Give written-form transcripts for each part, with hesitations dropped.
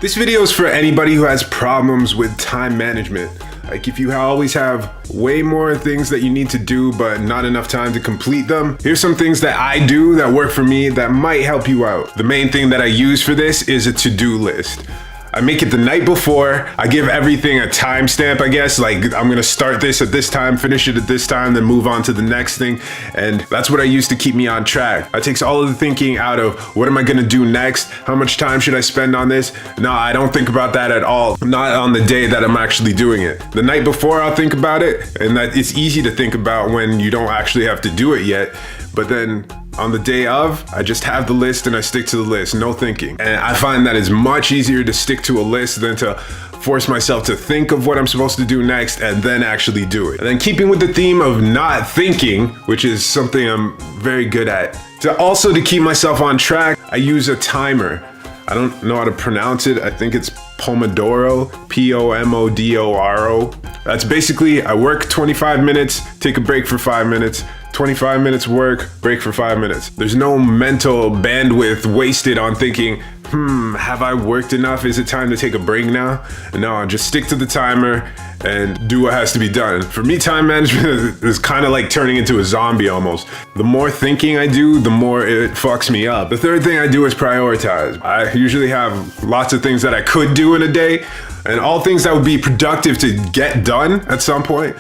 This video is for anybody who has problems with time management. Like if you always have way more things that you need to do but not enough time to complete them, here's some things that I do that work for me that might help you out. The main thing that I use for this is a to-do list. I make it the night before. I give everything a timestamp, I guess. Like I'm gonna start this at this time, finish it at this time, then move on to the next thing. And that's what I use to keep me on track. It takes all of the thinking out of what am I gonna do next? How much time should I spend on this? No, I don't think about that at all. Not on the day that I'm actually doing it. The night before I'll think about it, and that it's easy to think about when you don't actually have to do it yet. But then on the day of, I just have the list and I stick to the list, no thinking. And I find that it's much easier to stick to a list than to force myself to think of what I'm supposed to do next and then actually do it. And then keeping with the theme of not thinking, which is something I'm very good at. To keep myself on track, I use a timer. I don't know how to pronounce it. I think it's Pomodoro, P-O-M-O-D-O-R-O. That's basically, I work 25 minutes, take a break for 5 minutes, 25 minutes work, break for 5 minutes. There's no mental bandwidth wasted on thinking, have I worked enough? Is it time to take a break now? No, just stick to the timer and do what has to be done. For me, time management is kind of like turning into a zombie almost. The more thinking I do, the more it fucks me up. The third thing I do is prioritize. I usually have lots of things that I could do in a day, and all things that would be productive to get done at some point.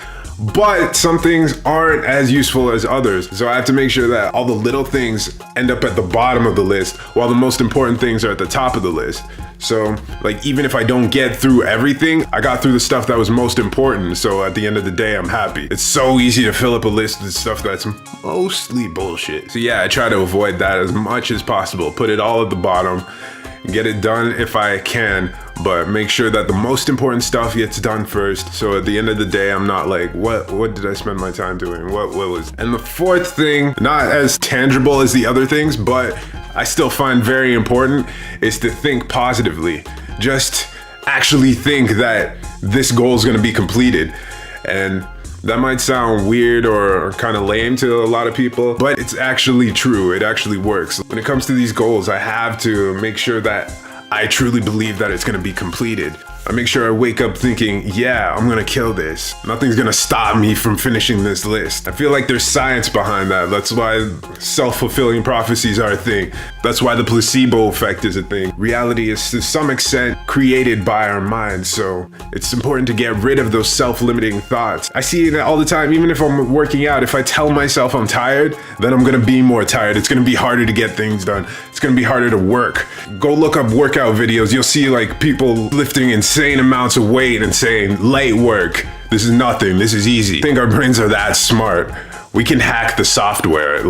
But some things aren't as useful as others. So I have to make sure that all the little things end up at the bottom of the list while the most important things are at the top of the list. So like even if I don't get through everything, I got through the stuff that was most important. So at the end of the day, I'm happy. It's so easy to fill up a list with stuff that's mostly bullshit. So yeah, I try to avoid that as much as possible. Put it all at the bottom. Get it done if I can, but make sure that the most important stuff gets done first. So at the end of the day, I'm not like, what did I spend my time doing? What was? And the fourth thing, not as tangible as the other things, but I still find very important, is to think positively. Just actually think that this goal is gonna be completed. And that might sound weird or kind of lame to a lot of people, but it's actually true. It actually works. When it comes to these goals, I have to make sure that I truly believe that it's gonna be completed. I make sure I wake up thinking, yeah, I'm gonna kill this. Nothing's gonna stop me from finishing this list. I feel like there's science behind that. That's why self-fulfilling prophecies are a thing. That's why the placebo effect is a thing. Reality is to some extent created by our minds, so it's important to get rid of those self-limiting thoughts. I see that all the time, even if I'm working out, if I tell myself I'm tired, then I'm gonna be more tired. It's gonna be harder to get things done. It's gonna be harder to work. Go look up workout videos. You'll see like people lifting insane amounts of weight and saying, light work, this is nothing, this is easy. I think our brains are that smart. We can hack the software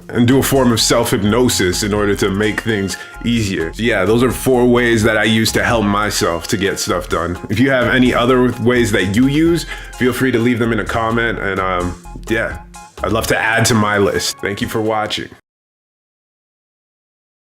and do a form of self-hypnosis in order to make things easier. So yeah, those are 4 ways that I use to help myself to get stuff done. If you have any other ways that you use, feel free to leave them in a comment, and yeah, I'd love to add to my list. Thank you for watching.